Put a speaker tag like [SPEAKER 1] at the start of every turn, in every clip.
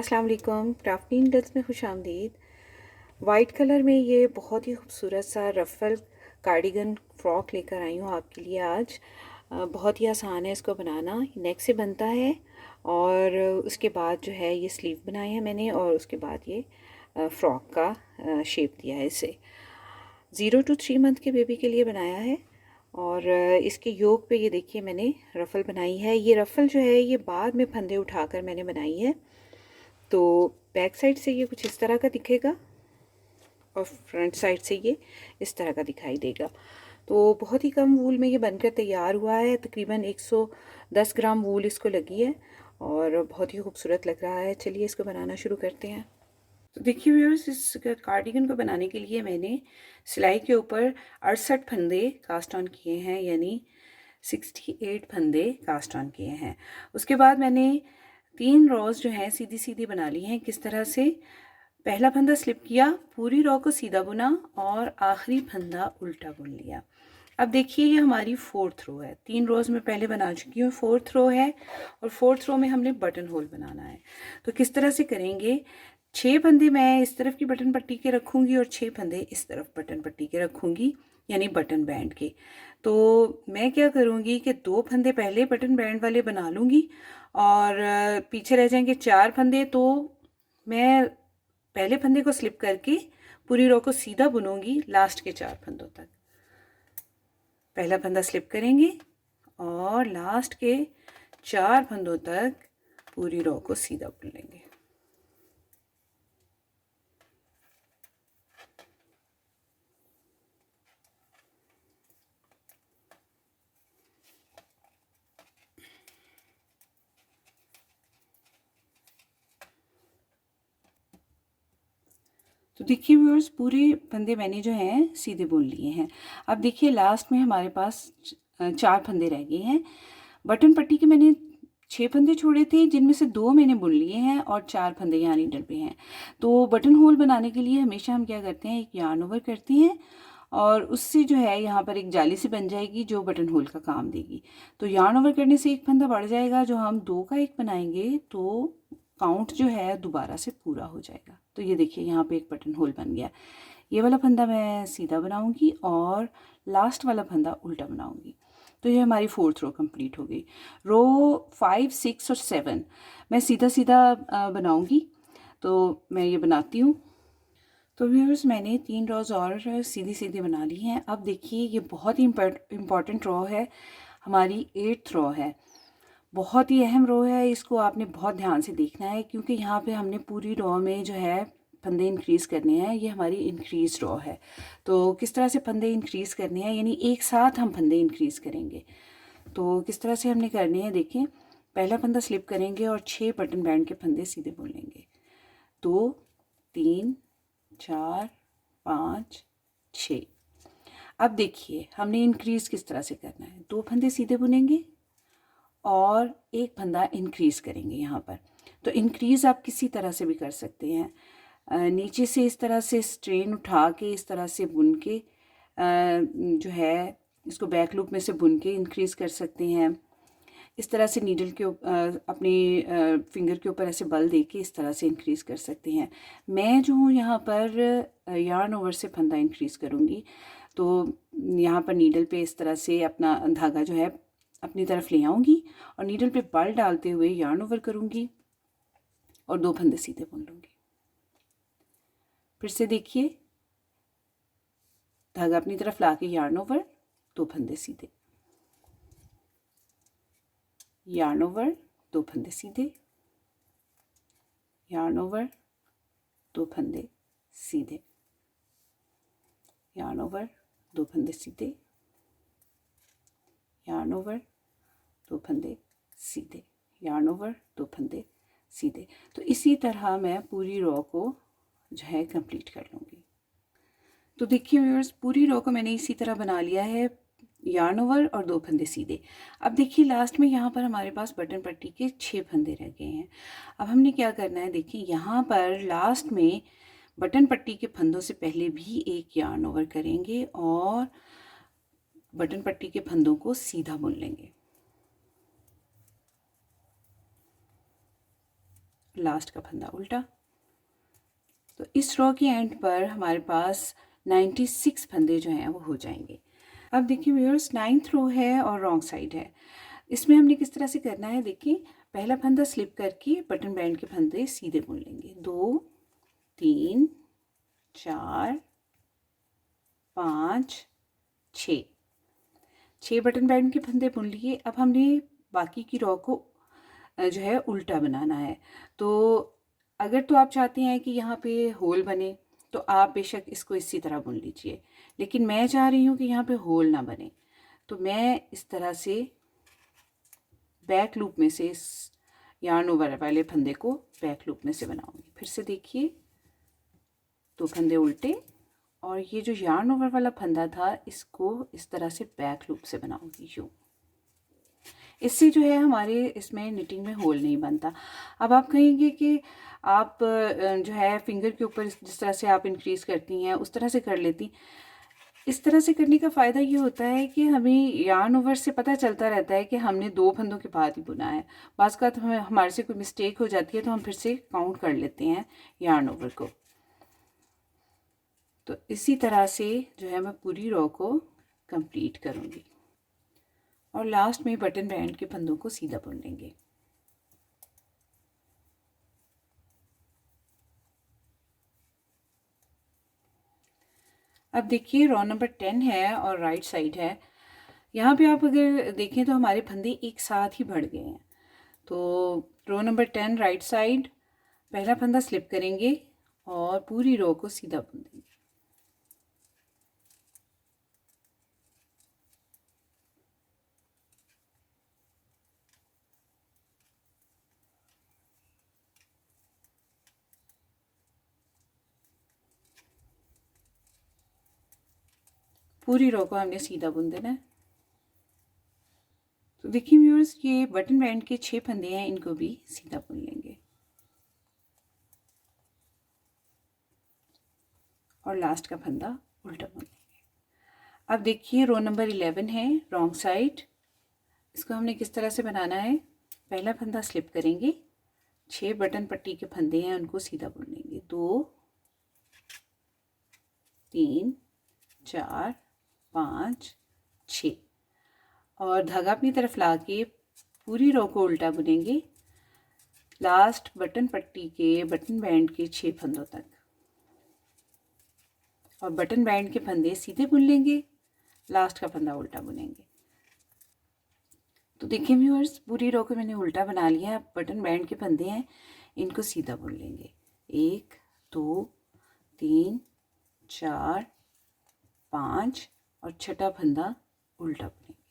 [SPEAKER 1] अस्सलाम वालेकुम। Crafting needles में खुश आमदीद। वाइट कलर में ये बहुत ही खूबसूरत सा रफ़ल कार्डिगन फ्रॉक लेकर आई हूँ आपके लिए आज। बहुत ही आसान है इसको बनाना। नेक से बनता है और उसके बाद जो है ये स्लीव बनाए हैं मैंने, और उसके बाद ये फ़्रॉक का शेप दिया है इसे। 0 to 3 मंथ के बेबी के लिए बनाया है। और इसके योक पे ये देखिए मैंने रफ़ल बनाई है। ये रफ़ल जो है ये बाद में फंदे उठाकर मैंने बनाई है। तो बैक साइड से ये कुछ इस तरह का दिखेगा और फ्रंट साइड से ये इस तरह का दिखाई देगा। तो बहुत ही कम वूल में ये बनकर तैयार हुआ है। तकरीबन 110 ग्राम वूल इसको लगी है और बहुत ही खूबसूरत लग रहा है। चलिए इसको बनाना शुरू करते हैं। तो देखिए व्यूअर्स, इस कार्डिगन को बनाने के लिए मैंने सिलाई के ऊपर 68 फंदे कास्ट ऑन किए हैं, यानी 68 फंदे कास्ट ऑन किए हैं। उसके बाद मैंने 3 रोज़ जो हैं सीधी सीधी बना ली हैं। किस तरह से? पहला फंदा स्लिप किया, पूरी रो को सीधा बुना और आखिरी फंदा उल्टा बुन लिया। अब देखिए ये हमारी 4th रो है। 3 रोज़ में पहले बना चुकी हूँ, 4th रो है और 4th रो में हमने बटन होल बनाना है। तो किस तरह से करेंगे? 6 फंदे मैं इस तरफ की बटन पट्टी के रखूँगी और 6 फंदे इस तरफ बटन पट्टी के रखूँगी, यानी बटन बैंड के। तो मैं क्या करूँगी कि 2 फंदे पहले बटन बैंड वाले बना लूँगी और पीछे रह जाएंगे 4 फंदे। तो मैं पहले फंदे को स्लिप करके पूरी रो को सीधा बुनूंगी लास्ट के 4 फंदों तक। पहला फंदा स्लिप करेंगे और लास्ट के 4 फंदों तक पूरी रो को सीधा बुन लेंगे। तो देखिए व्यूअर्स, पूरे फंदे मैंने जो हैं सीधे बुन लिए हैं। अब देखिए लास्ट में हमारे पास 4 फंदे रह गए हैं। बटन पट्टी के मैंने 6 फंदे छोड़े थे, जिनमें से 2 मैंने बुन लिए हैं और 4 फंदे यहाँ नीडल पे हैं। तो बटन होल बनाने के लिए हमेशा हम क्या करते हैं, एक यार्न ओवर करते हैं और उससे जो है यहाँ पर एक जाली सी बन जाएगी जो बटन होल का काम देगी। तो यार्न ओवर करने से एक फंदा बढ़ जाएगा। जो हम 2 का 1 बनाएंगे तो काउंट जो है दोबारा से पूरा हो जाएगा। तो ये देखिए यहाँ पे एक बटन होल बन गया। ये वाला फंदा मैं सीधा बनाऊंगी और लास्ट वाला फंदा उल्टा बनाऊंगी। तो ये हमारी 4th रो कंप्लीट हो गई। रो 5, 6 और 7 मैं सीधा सीधा बनाऊंगी। तो मैं ये बनाती हूँ। तो व्यूअर्स, मैंने 3 रोज़ और सीधी सीधी बना ली हैं। अब देखिए ये बहुत ही इम्पॉर्टेंट रो है, हमारी 8th रो है। बहुत ही अहम रो है, इसको आपने बहुत ध्यान से देखना है क्योंकि यहाँ पे हमने पूरी रो में जो है फंदे इंक्रीज़ करने हैं। ये हमारी इंक्रीज रो है। तो किस तरह से फंदे इंक्रीज़ करने हैं, यानी एक साथ हम फंदे इंक्रीज़ करेंगे। तो किस तरह से हमने करने हैं, देखें। पहला फंदा स्लिप करेंगे और 6 बटन बैंड के फंदे सीधे बुन लेंगे। 2, 3, 4, 5, 6। अब देखिए हमने इंक्रीज़ किस तरह से करना है। 2 फंदे सीधे बुनेंगे और एक फंदा इंक्रीज़ करेंगे यहाँ पर। तो इंक्रीज़ आप किसी तरह से भी कर सकते हैं। नीचे से इस तरह से स्ट्रेन उठा के इस तरह से बुन के जो है इसको बैक लूप में से बुन के इंक्रीज़ कर सकते हैं। इस तरह से नीडल के अपने फिंगर के ऊपर ऐसे बल दे के इस तरह से इंक्रीज़ कर सकते हैं। मैं जो हूँ यहाँ पर यार्न ओवर से फंदा इंक्रीज़ करूँगी। तो यहाँ पर नीडल पे इस तरह से अपना धागा जो है अपनी तरफ ले आऊँगी और नीडल पे बल डालते हुए यार्न ओवर करूँगी और 2 फंदे सीधे बुन लूँगी। फिर से देखिए, धागा अपनी तरफ ला के यार्न ओवर, 2 फंदे सीधे, यार्न ओवर, 2 फंदे सीधे, यार्न ओवर, 2 फंदे सीधे, यार्न ओवर, 2 फंदे सीधे, यार्न ओवर, 2 फंदे सीधे, यार्न ओवर, 2 फंदे सीधे। तो इसी तरह मैं पूरी रो को जो है कंप्लीट कर लूँगी। तो देखिए व्यूअर्स, पूरी रो को मैंने इसी तरह बना लिया है, यार्न ओवर और 2 फंदे सीधे। अब देखिए लास्ट में यहाँ पर हमारे पास बटन पट्टी के 6 फंदे रह गए हैं। अब हमने क्या करना है, देखिए यहाँ पर लास्ट में बटन पट्टी के फंदों से पहले भी एक यार्न ओवर करेंगे और बटन पट्टी के फंदों को सीधा बुन लेंगे। लास्ट का फंदा उल्टा। तो इस रो के एंड पर हमारे पास 96 फंदे जो हैं वो हो जाएंगे। अब देखिए व्यूअर्स, 9th रो है और रॉन्ग साइड है। इसमें हमने किस तरह से करना है, देखिए पहला फंदा स्लिप करके बटन बैंड के फंदे सीधे बुन लेंगे। 2 3 4 5 6 बटन बैंड के फंदे बुन लिए। अब हमने बाकी की रो को जो है उल्टा बनाना है। तो अगर तो आप चाहते हैं कि यहाँ पे होल बने तो आप बेशक इसको इसी तरह बुन लीजिए, लेकिन मैं चाह रही हूँ कि यहाँ पे होल ना बने, तो मैं इस तरह से बैक लूप में से इस यार्न ओवर वाले फंदे को बैक लूप में से बनाऊंगी। फिर से देखिए, 2 फंदे उल्टे और ये जो यार्न ओवर वाला फंदा था इसको इस तरह से बैक लूप से बनाऊंगी यूँ। इससे जो है हमारे इसमें निटिंग में होल नहीं बनता। अब आप कहेंगे कि आप जो है फिंगर के ऊपर जिस तरह से आप इंक्रीज़ करती हैं उस तरह से कर लेती। इस तरह से करने का फ़ायदा ये होता है कि हमें यार्न ओवर से पता चलता रहता है कि हमने 2 फंदों के बाद ही बुना है। बाज़ का हमें हमारे से कोई मिस्टेक हो जाती है तो हम फिर से काउंट कर लेते हैं यार्न ओवर को। तो इसी तरह से जो है मैं पूरी रो को कंप्लीट करूँगी और लास्ट में बटन बैंड के फंदों को सीधा बुन लेंगे। अब देखिए रो नंबर 10 है और राइट साइड है। यहाँ पे आप अगर देखें तो हमारे फंदे एक साथ ही बढ़ गए हैं। तो रो नंबर 10 राइट साइड, पहला फंदा स्लिप करेंगे और पूरी रो को सीधा बुन देंगे। पूरी रो को हमने सीधा बुन देना है। तो देखिए व्यूअर्स, ये बटन बैंड के 6 फंदे हैं, इनको भी सीधा बुन लेंगे और लास्ट का फंदा उल्टा बुन लेंगे। अब देखिए रो नंबर 11 है रॉन्ग साइड। इसको हमने किस तरह से बनाना है, पहला फंदा स्लिप करेंगे, 6 बटन पट्टी के फंदे हैं उनको सीधा बुन लेंगे। 2 3 4 5 6 और धागा अपनी तरफ ला के पूरी रो को उल्टा बुनेंगे लास्ट बटन पट्टी के बटन बैंड के 6 फंदों तक और बटन बैंड के फंदे सीधे बुन लेंगे, लास्ट का फंदा उल्टा बुनेंगे। तो देखिए व्यूअर्स, पूरी रो को मैंने उल्टा बना लिया। अब बटन बैंड के फंदे हैं, इनको सीधा बुन लेंगे। 1 2 3 4 5 और छठा फंदा उल्टा बुनेंगे।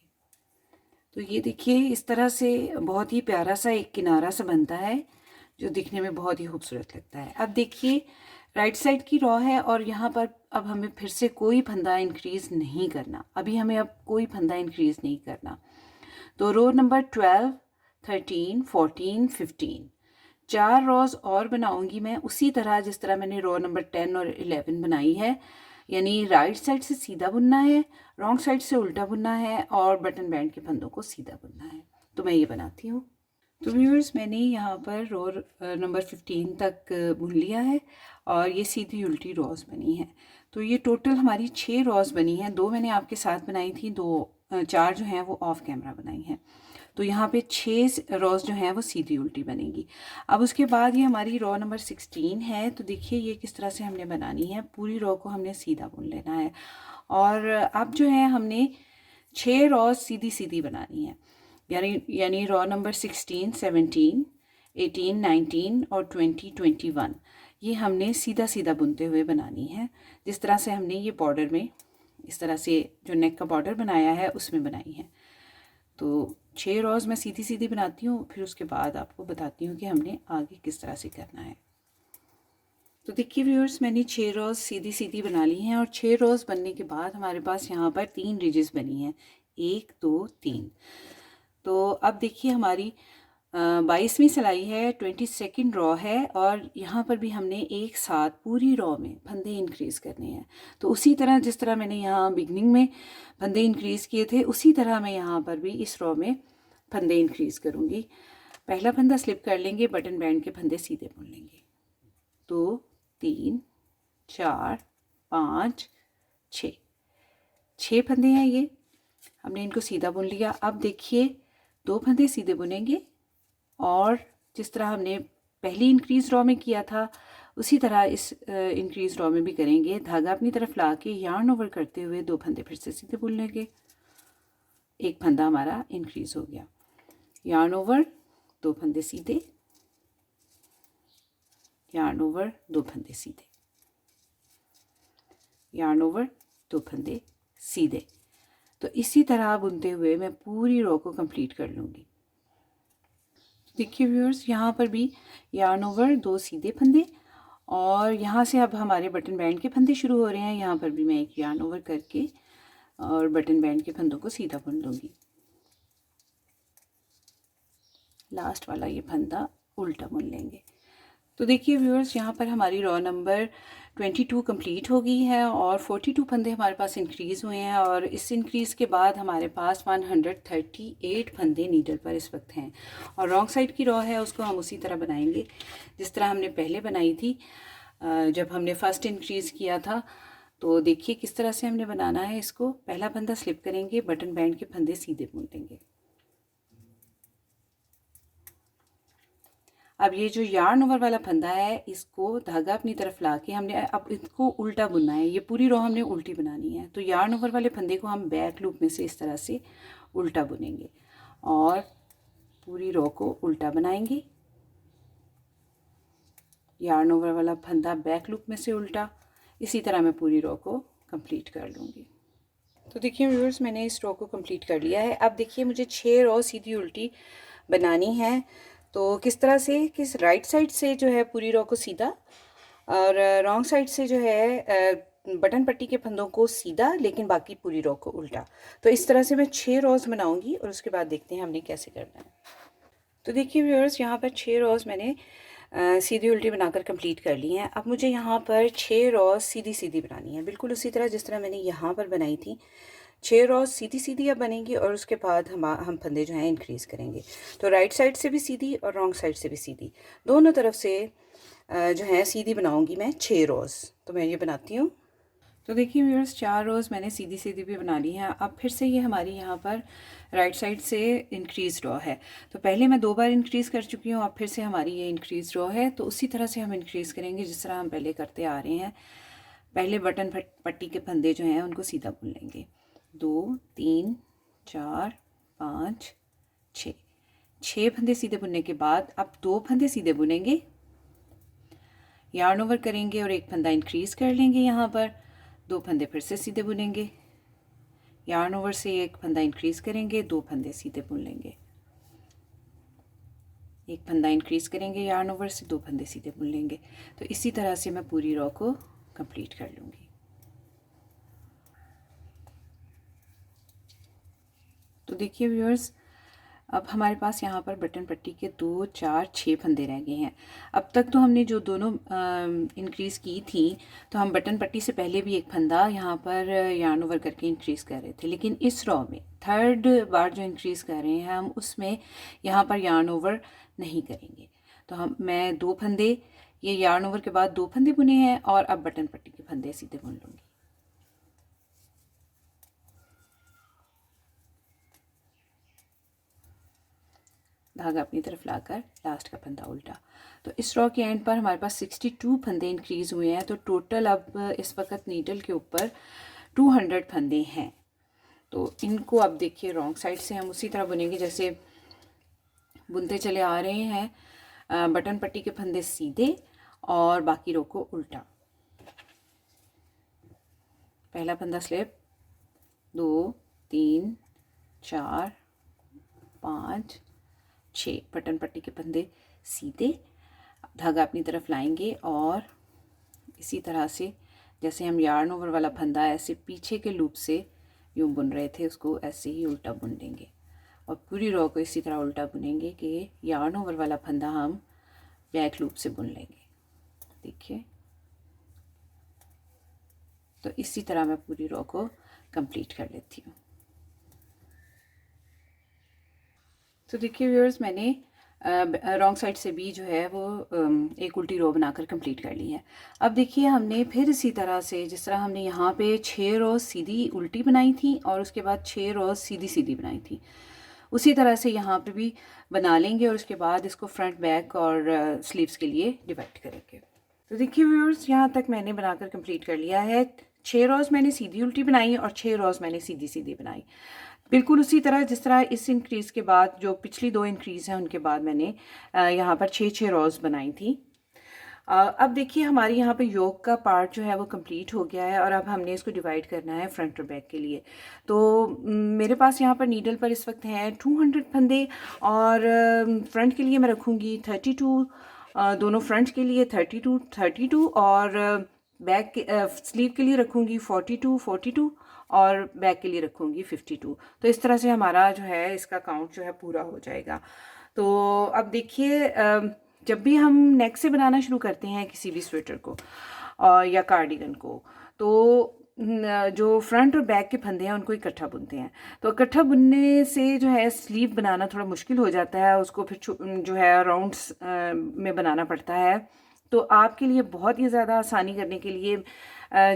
[SPEAKER 1] तो ये देखिए इस तरह से बहुत ही प्यारा सा एक किनारा सा बनता है जो दिखने में बहुत ही खूबसूरत लगता है। अब देखिए राइट साइड की रो है और यहाँ पर अब हमें फिर से कोई फंदा इंक्रीज़ नहीं करना। अभी हमें अब कोई फंदा इंक्रीज़ नहीं करना। तो रो नंबर 12 13 14 15 4 रोज़ और बनाऊंगी मैं उसी तरह जिस तरह मैंने रो नंबर 10 और 11 बनाई है। यानी राइट साइड से सीधा बुनना है, रॉन्ग साइड से उल्टा बुनना है और बटन बैंड के फंदों को सीधा बुनना है। तो मैं ये बनाती हूँ। तो व्यूअर्स, मैंने यहाँ पर रो नंबर 15 तक बुन लिया है और ये सीधी उल्टी रोज़ बनी है। तो ये टोटल हमारी 6 रोज़ बनी हैं। 2 मैंने आपके साथ बनाई थी, 4 जो हैं वो ऑफ कैमरा बनाई हैं। तो यहाँ पे 6 रोज़ जो हैं वो सीधी उल्टी बनेगी। अब उसके बाद ये हमारी रो नंबर 16 है। तो देखिए ये किस तरह से हमने बनानी है, पूरी रो को हमने सीधा बुन लेना है और अब जो है हमने 6 रोज़ सीधी सीधी बनानी है। यानी रो नंबर 16 17 18 19 और 20 21 ये हमने सीधा सीधा बुनते हुए बनानी है, जिस तरह से हमने ये बॉर्डर में इस तरह से जो नेक का बॉर्डर बनाया है उसमें बनाई है। तो 6 रोज़ मैं सीधी सीधी बनाती हूँ, फिर उसके बाद आपको बताती हूँ कि हमने आगे किस तरह से करना है। तो देखिए व्यूअर्स, मैंने 6 रोज़ सीधी सीधी बना ली हैं और 6 रोज़ बनने के बाद हमारे पास यहाँ पर 3 रिजेस बनी हैं, 1 2 3। तो अब देखिए हमारी 22वीं सिलाई है, 22nd रो है और यहाँ पर भी हमने एक साथ पूरी रो में फंदे इंक्रीज़ करने हैं। तो उसी तरह जिस तरह मैंने यहाँ बिगनिंग में फंदे इंक्रीज़ किए थे उसी तरह मैं यहाँ पर भी इस रो में फंदे इंक्रीज़ करूँगी। पहला फंदा स्लिप कर लेंगे, बटन बैंड के फंदे सीधे बुन लेंगे। 2 3 4 5 6 6 फंदे हैं ये, हमने इनको सीधा बुन लिया। अब देखिए 2 फंदे सीधे बुनेंगे और जिस तरह हमने पहली इंक्रीज रॉ में किया था उसी तरह इस इंक्रीज रॉ में भी करेंगे। धागा अपनी तरफ ला के यार्न ओवर करते हुए 2 फंदे फिर से सीधे बुन लेंगे। एक फंदा हमारा इंक्रीज हो गया। यार्न ओवर, 2 फंदे सीधे, यार्न ओवर, 2 फंदे सीधे, यार्न ओवर, 2 फंदे सीधे। तो इसी तरह बुनते हुए मैं पूरी रो को कंप्लीट कर लूँगी। देखिए व्यूअर्स, यहाँ पर भी यार्न ओवर, 2 सीधे फंदे और यहाँ से अब हमारे बटन बैंड के फंदे शुरू हो रहे हैं। यहाँ पर भी मैं एक यार्न ओवर करके और बटन बैंड के फंदों को सीधा बुन लूँगी। लास्ट वाला ये फंदा उल्टा बुन लेंगे। तो देखिए व्यूअर्स, यहाँ पर हमारी रॉ नंबर 22 कंप्लीट हो गई है और 42 फंदे हमारे पास इंक्रीज़ हुए हैं और इस इंक्रीज़ के बाद हमारे पास 138 फंदे नीडल पर इस वक्त हैं। और रॉन्ग साइड की रॉ है उसको हम उसी तरह बनाएंगे जिस तरह हमने पहले बनाई थी जब हमने फर्स्ट इंक्रीज़ किया था। तो देखिए किस तरह से हमने बनाना है इसको। पहला फंदा स्लिप करेंगे, बटन बैंड के फंदे सीधे बुन देंगे। अब ये जो यार्न ओवर वाला फंदा है इसको धागा अपनी तरफ ला के हमने अब इसको उल्टा बुनना है। ये पूरी रो हमने उल्टी बनानी है। तो यार्न ओवर वाले फंदे को हम बैक लूप में से इस तरह से उल्टा बुनेंगे और पूरी रो को उल्टा बनाएंगे। यार्न ओवर वाला फंदा बैक लूप में से उल्टा, इसी तरह मैं पूरी रो को कंप्लीट कर लूँगी। तो देखिए व्यूअर्स, मैंने इस रो को कंप्लीट कर लिया है। अब देखिए मुझे 6 रो सीधी उल्टी बनानी है। तो किस तरह से, किस राइट साइड से जो है पूरी रो को सीधा और रॉन्ग साइड से जो है बटन पट्टी के फंदों को सीधा, लेकिन बाकी पूरी रो को उल्टा। तो इस तरह से मैं 6 रोज़ बनाऊंगी और उसके बाद देखते हैं हमने कैसे करना है। तो देखिए व्यूअर्स, यहाँ पर 6 रोज़ मैंने सीधी उल्टी बनाकर कंप्लीट कर ली हैं। अब मुझे यहाँ पर 6 रोज़ सीधी सीधी बनानी है, बिल्कुल उसी तरह जिस तरह मैंने यहाँ पर बनाई थी। 6 रोज़ सीधी सीधी अब बनेंगी और उसके बाद हम फंदे जो हैं इंक्रीज़ करेंगे। तो राइट साइड से भी सीधी और रॉन्ग साइड से भी सीधी, दोनों तरफ से जो है सीधी बनाऊंगी मैं 6 रोज़। तो मैं ये बनाती हूँ। तो देखिए व्यूअर्स, 4 रोज़ मैंने सीधी सीधी भी बना ली हैं। अब फिर से ये हमारी यहाँ पर राइट साइड से इंक्रीज रॉ है। तो पहले मैं 2 बार इंक्रीज़ कर चुकी हूँ, अब फिर से हमारी ये इंक्रीज रॉ है। तो उसी तरह से हम इंक्रीज़ करेंगे जिस तरह हम पहले करते आ रहे हैं। पहले बटन पट्टी के फंदे जो हैं उनको सीधा बुन लेंगे। 2 3 4 5 6 6 फंदे सीधे बुनने के बाद अब 2 फंदे सीधे बुनेंगे, यार्न ओवर करेंगे और एक फंदा इंक्रीज़ कर लेंगे। यहाँ पर 2 फंदे फिर से सीधे बुनेंगे, यार्न ओवर से एक फंदा इंक्रीज़ करेंगे, 2 फंदे सीधे बुन लेंगे, एक फंदा इंक्रीज़ करेंगे, यार्न ओवर से 2 फंदे सीधे बुन लेंगे। तो इसी तरह से मैं पूरी रो को कंप्लीट कर लूँगी। तो देखिए व्यूअर्स, अब हमारे पास यहाँ पर बटन पट्टी के 2 4 6 फंदे रह गए हैं। अब तक तो हमने जो दोनों इंक्रीज़ की थी तो हम बटन पट्टी से पहले भी एक फंदा यहाँ पर यार्न ओवर करके इंक्रीज़ कर रहे थे, लेकिन इस रॉ में थर्ड बार जो इंक्रीज़ कर रहे हैं हम उसमें यहाँ पर यार्न ओवर नहीं करेंगे। तो मैं 2 फंदे, ये यार्न ओवर के बाद 2 फंदे बुने हैं और अब बटन पट्टी के फंदे सीधे बुन लूँगी। धागा अपनी तरफ लाकर लास्ट का फंदा उल्टा। तो इस रॉ के एंड पर हमारे पास 62 फंदे इंक्रीज़ हुए हैं। तो टोटल अब इस वक्त नीडल के ऊपर 200 फंदे हैं। तो इनको अब देखिए रॉन्ग साइड से हम उसी तरह बुनेंगे जैसे बुनते चले आ रहे हैं। बटन पट्टी के फंदे सीधे और बाकी रो को उल्टा। पहला फंदा स्लिप, 2 3 4 5 6 बटन पट्टी के फंदे सीधे, धागा अपनी तरफ लाएंगे और इसी तरह से जैसे हम यार्न ओवर वाला फंदा ऐसे पीछे के लूप से यूँ बुन रहे थे उसको ऐसे ही उल्टा बुन देंगे और पूरी रो को इसी तरह उल्टा बुनेंगे कि यार्न ओवर वाला फंदा हम बैक लूप से बुन लेंगे। देखिए, तो इसी तरह मैं पूरी रो को कंप्लीट कर लेती हूँ। तो देखिए व्यूअर्स, मैंने रॉन्ग साइड से भी जो है वो एक उल्टी रो बनाकर कंप्लीट कर ली है। अब देखिए हमने फिर इसी तरह से, जिस तरह हमने यहाँ पे 6 रोज़ सीधी उल्टी बनाई थी और उसके बाद 6 रोज़ सीधी सीधी बनाई थी, उसी तरह से यहाँ पे भी बना लेंगे और उसके बाद इसको फ्रंट बैक और स्लीव्स के लिए डिवाइड करेंगे। तो देखिए व्यूअर्स, यहाँ तक मैंने बनाकर कंप्लीट कर लिया है। 6 रोज़ मैंने सीधी उल्टी बनाई और 6 रोज़ मैंने सीधी सीधी बनाई, बिल्कुल उसी तरह जिस तरह इस इंक्रीज़ के बाद जो पिछली 2 इंक्रीज़ हैं उनके बाद मैंने यहाँ पर 6-6 रोज़ बनाई थी। अब देखिए हमारी यहाँ पे योक का पार्ट जो है वो कंप्लीट हो गया है और अब हमने इसको डिवाइड करना है फ्रंट और बैक के लिए। तो मेरे पास यहाँ पर नीडल पर इस वक्त हैं 200 फंदे और फ्रंट के लिए मैं रखूँगी 32, दोनों फ्रंट के लिए 32 और बैक स्लीव के लिए रखूँगी 42 और बैक के लिए रखूँगी 52। तो इस तरह से हमारा जो है इसका काउंट जो है पूरा हो जाएगा। तो अब देखिए जब भी हम नेक से बनाना शुरू करते हैं किसी भी स्वेटर को या कार्डिगन को, तो जो फ्रंट और बैक के फंदे हैं उनको इकट्ठा बुनते हैं। तो इकट्ठा बुनने से जो है स्लीव बनाना थोड़ा मुश्किल हो जाता है, उसको फिर जो है राउंड्स में बनाना पड़ता है। तो आपके लिए बहुत ही ज़्यादा आसानी करने के लिए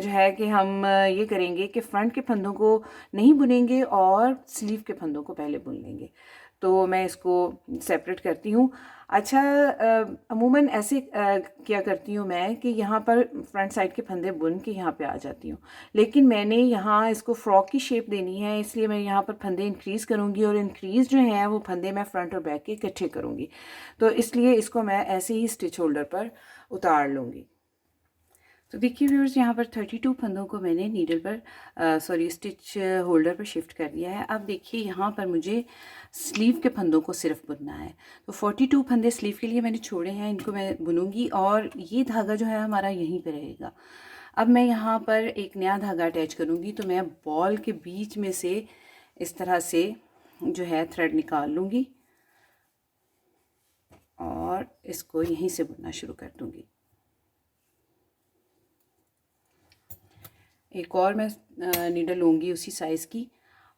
[SPEAKER 1] जो है कि हम ये करेंगे कि फ्रंट के फंदों को नहीं बुनेंगे और स्लीव के फंदों को पहले बुन लेंगे। तो मैं इसको सेपरेट करती हूँ। अच्छा, अमूमन ऐसे क्या करती हूँ मैं कि यहाँ पर फ्रंट साइड के फंदे बुन के यहाँ पे आ जाती हूँ, लेकिन मैंने यहाँ इसको फ्रॉक की शेप देनी है, इसलिए मैं यहाँ पर फंदे इंक्रीज़ करूँगी और इंक्रीज़ जो हैं वो फंदे मैं फ्रंट और बैक के इकट्ठे करूँगी। तो इसलिए इसको मैं ऐसे ही स्टिच होल्डर पर उतार लूँगी। तो देखिए व्यूअर्स, यहाँ पर 32 फंदों को मैंने नीडल पर स्टिच होल्डर पर शिफ्ट कर दिया है। अब देखिए यहाँ पर मुझे स्लीव के फंदों को सिर्फ बुनना है। तो 42 फंदे स्लीव के लिए मैंने छोड़े हैं, इनको मैं बुनूंगी और ये धागा जो है हमारा यहीं पे रहेगा। अब मैं यहाँ पर एक नया धागा अटैच करूँगी, तो मैं बॉल के बीच में से इस तरह से जो है थ्रेड निकाल लूँगी और इसको यहीं से बुनना शुरू कर दूँगी। एक और मैं नीडल लूँगी उसी साइज़ की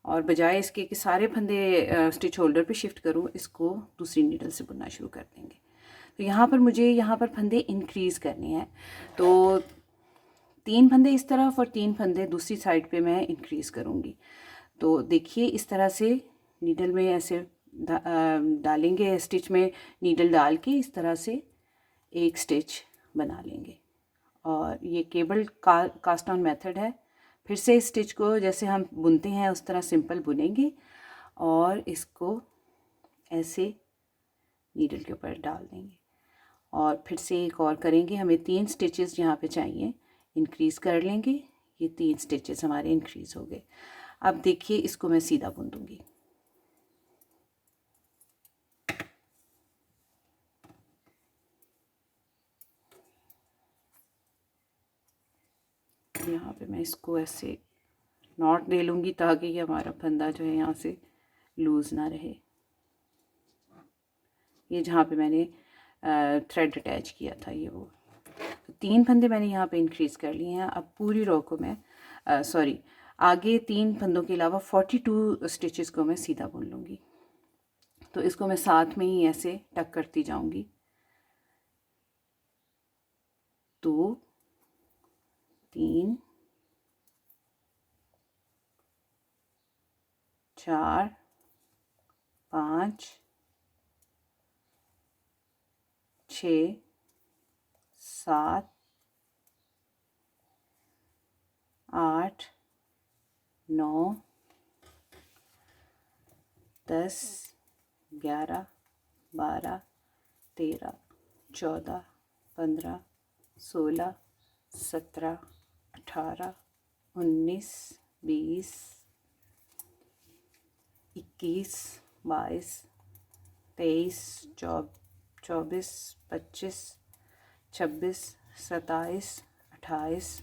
[SPEAKER 1] और बजाय इसके कि सारे फंदे स्टिच होल्डर पे शिफ्ट करूँ, इसको दूसरी नीडल से बुनना शुरू कर देंगे। तो यहाँ पर मुझे यहाँ पर फंदे इंक्रीज़ करने हैं, तो 3 फंदे इस तरफ और 3 फंदे दूसरी साइड पे मैं इंक्रीज़ करूँगी। तो देखिए इस तरह से नीडल में ऐसे डालेंगे, स्टिच में नीडल डाल के इस तरह से एक स्टिच बना लेंगे और ये केबल कास्ट ऑन मेथड है। फिर से इस स्टिच को जैसे हम बुनते हैं उस तरह सिंपल बुनेंगे और इसको ऐसे नीडल के ऊपर डाल देंगे और फिर से एक और करेंगे। हमें 3 स्टिचेस यहाँ पे चाहिए, इंक्रीज़ कर लेंगे। ये 3 स्टिचेस हमारे इंक्रीज़ हो गए। अब देखिए इसको मैं सीधा बुन दूँगी। यहाँ पे मैं इसको ऐसे नॉट दे लूँगी ताकि ये हमारा फंदा जो है यहाँ से लूज़ ना रहे। ये जहाँ पे मैंने थ्रेड अटैच किया था ये वो। तो 3 फंदे मैंने यहाँ पे इंक्रीज़ कर लिए हैं। अब पूरी रो को मैं आगे 3 फंदों के अलावा 42 स्टिचेस को मैं सीधा बुन लूँगी। तो इसको मैं साथ में ही ऐसे टक करती जाऊँगी। 2 3 4 5 6 7 8 9 10 11 12 13 14 15 16 17 18 19 20 21 22 23 24 25 26 27 28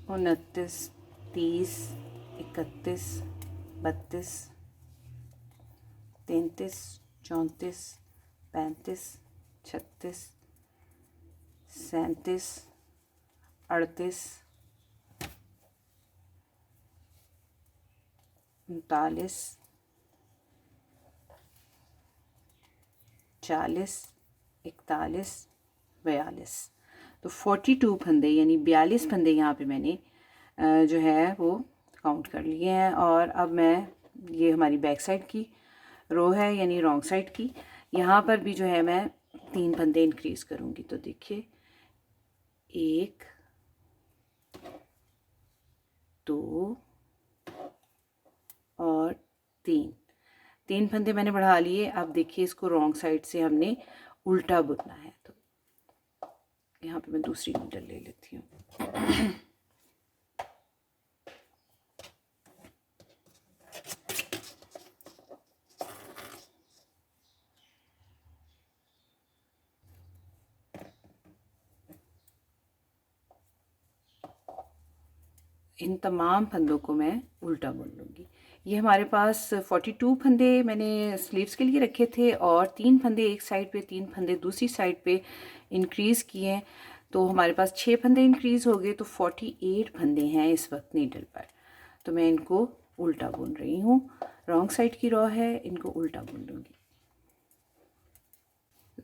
[SPEAKER 1] 29 30 31 32 33 34 35 36 37 38 39 40, 41, 42। तो 42 फंदे यानी 42 फंदे यहाँ पे मैंने जो है वो काउंट कर लिए हैं। और अब मैं, ये हमारी बैक साइड की रो है यानी रॉन्ग साइड की, यहाँ पर भी जो है मैं 3 फंदे इंक्रीज़ करूँगी। तो देखिए 1, 2 और 3 फंदे मैंने बढ़ा लिए। अब देखिए इसको रॉन्ग साइड से हमने उल्टा बुनना है। तो यहाँ पे मैं दूसरी नीडल ले लेती हूँ। इन तमाम फंदों को मैं उल्टा बुन लूँगी। ये हमारे पास 42 फंदे मैंने स्लीव्स के लिए रखे थे और 3 फंदे एक साइड पे, 3 फंदे दूसरी साइड पे इंक्रीज़ किए हैं। तो हमारे पास 6 फंदे इंक्रीज़ हो गए, तो 48 फंदे हैं इस वक्त नीडल पर। तो मैं इनको उल्टा बुन रही हूँ। रॉन्ग साइड की रॉ है, इनको उल्टा बुन लूँगी।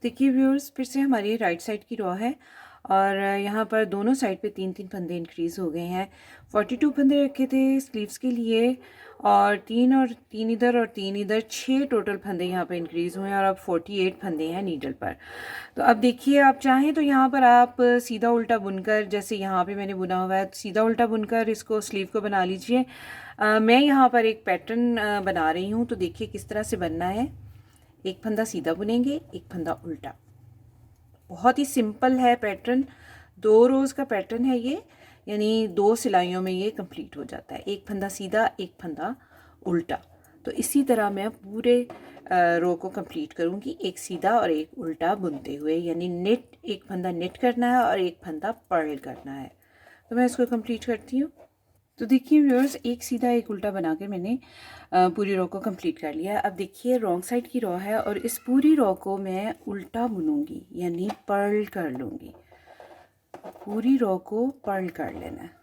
[SPEAKER 1] देखिए व्यूअर्स, फिर से हमारी राइट साइड की रॉ है और यहाँ पर दोनों साइड पे 3-3 फंदे इंक्रीज़ हो गए हैं। 42 फंदे रखे थे स्लीव्स के लिए और 3 इधर और 3 इधर, 6 टोटल फंदे यहाँ पे इंक्रीज़ हुए हैं और अब 48 फंदे हैं नीडल पर। तो अब देखिए, आप चाहें तो यहाँ पर आप सीधा उल्टा बुनकर, जैसे यहाँ पे मैंने बुना हुआ है, सीधा उल्टा बुनकर इसको स्लीव को बना लीजिए। मैं यहाँ पर एक पैटर्न बना रही हूँ। तो देखिए किस तरह से बनना है। एक फंदा सीधा बुनेंगे, एक फंदा उल्टा। बहुत ही सिंपल है पैटर्न, 2 रोज़ का पैटर्न है ये, यानी 2 सिलाइयों में ये कंप्लीट हो जाता है। एक फंदा सीधा, एक फंदा उल्टा। तो इसी तरह मैं पूरे रो को कंप्लीट करूँगी, एक सीधा और एक उल्टा बुनते हुए, यानी नेट, एक फंदा नेट करना है और एक फंदा पर्ल करना है। तो मैं इसको कंप्लीट करती हूँ। तो देखिए व्यूअर्स, एक सीधा एक उल्टा बनाकर मैंने पूरी रो को कंप्लीट कर लिया। अब देखिए रॉन्ग साइड की रो है और इस पूरी रो को मैं उल्टा बुनूंगी यानी पर्ल कर लूँगी। पूरी रो को पर्ल कर लेना है।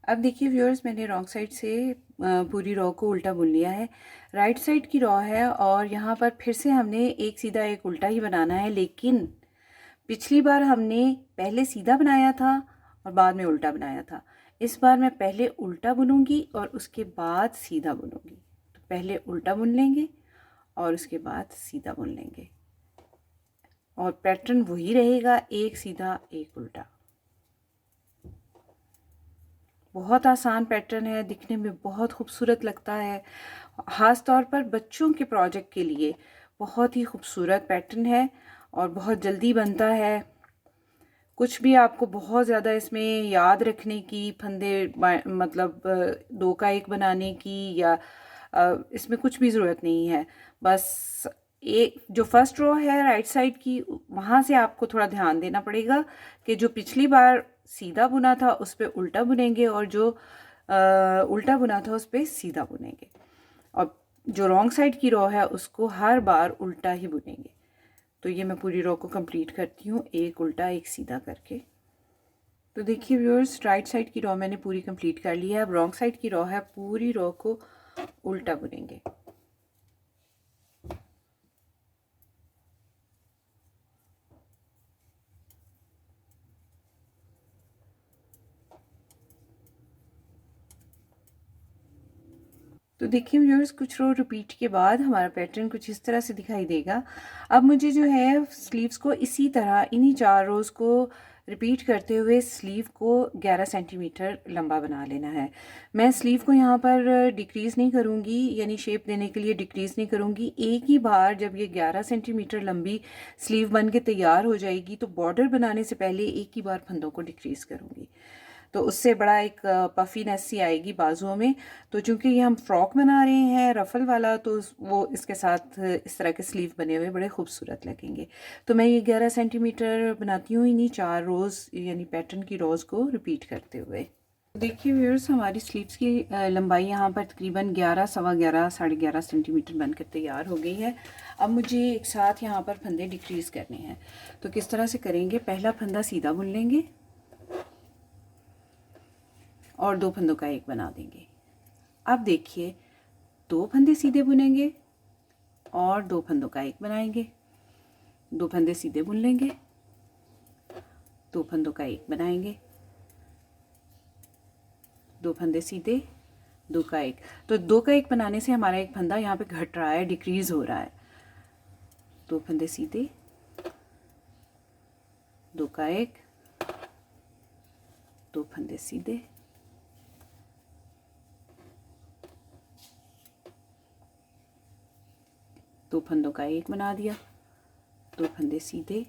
[SPEAKER 1] अब देखिए व्यूअर्स, मैंने रॉन्ग साइड से पूरी रो को उल्टा बुन लिया है। राइट साइड की रो है और यहाँ पर फिर से हमने एक सीधा एक उल्टा ही बनाना है, लेकिन पिछली बार हमने पहले सीधा बनाया था और बाद में उल्टा बनाया था। इस बार मैं पहले उल्टा बुनूंगी और उसके बाद सीधा बुनूंगी। तो पहले उल्टा बुन लेंगे और उसके बाद सीधा बुन लेंगे और पैटर्न वही रहेगा, एक सीधा एक उल्टा। बहुत आसान पैटर्न है, दिखने में बहुत खूबसूरत लगता है। ख़ास तौर पर बच्चों के प्रोजेक्ट के लिए बहुत ही खूबसूरत पैटर्न है और बहुत जल्दी बनता है। कुछ भी आपको बहुत ज़्यादा इसमें याद रखने की, फंदे मतलब 2 का 1 बनाने की या इसमें कुछ भी ज़रूरत नहीं है। बस एक जो फर्स्ट रो है राइट साइड की, वहाँ से आपको थोड़ा ध्यान देना पड़ेगा कि जो पिछली बार सीधा बुना था उस पर उल्टा बुनेंगे और जो उल्टा बुना था उस पर सीधा बुनेंगे, और जो रॉन्ग साइड की रो है उसको हर बार उल्टा ही बुनेंगे। तो ये मैं पूरी रो को कंप्लीट करती हूँ, एक उल्टा एक सीधा करके। तो देखिए व्यूअर्स, राइट साइड की रो मैंने पूरी कंप्लीट कर ली है। अब रॉन्ग साइड की रो है, पूरी रो को उल्टा बुनेंगे। तो देखिए व्यूअर्स, कुछ रो रिपीट के बाद हमारा पैटर्न कुछ इस तरह से दिखाई देगा। अब मुझे जो है स्लीव्स को इसी तरह इन्हीं 4 रोज़ को रिपीट करते हुए स्लीव को 11 सेंटीमीटर लंबा बना लेना है। मैं स्लीव को यहाँ पर डिक्रीज़ नहीं करूँगी, यानी शेप देने के लिए डिक्रीज़ नहीं करूँगी। एक ही बार जब ये 11 सेंटीमीटर लंबी स्लीव बन के तैयार हो जाएगी तो बॉर्डर बनाने से पहले एक ही बार फंदों को डिक्रीज़ करूँगी। तो उससे बड़ा एक पफीनेस सी आएगी बाजुओं में। तो चूंकि ये हम फ्रॉक बना रहे हैं रफ़ल वाला, तो वो इसके साथ इस तरह के स्लीव बने हुए बड़े खूबसूरत लगेंगे। तो मैं ये 11 सेंटीमीटर बनाती हूँ इन्हीं 4 रोज़ यानी पैटर्न की रोज़ को रिपीट करते हुए। देखिए व्यूअर्स, हमारी स्लीव्स की लंबाई यहाँ पर तकरीबन 11, सवा 11, साढ़े 11 सेंटीमीटर बनकर तैयार हो गई है। अब मुझे एक साथ यहाँ पर फंदे डिक्रीज़ करने हैं। तो किस तरह से करेंगे, पहला फंदा सीधा बुन लेंगे और दो फंदों का एक बना देंगे। अब देखिए, दो फंदे सीधे बुनेंगे और दो फंदों का एक बनाएंगे, दो फंदे सीधे बुन लेंगे, दो फंदों का एक बनाएंगे, दो फंदे सीधे, दो का एक। तो दो का एक बनाने से हमारा एक फंदा यहाँ पे घट रहा है, डिक्रीज हो रहा है। दो फंदे सीधे, दो का एक, दो फंदे सीधे, दो फंदों का एक बना दिया, दो फंदे सीधे,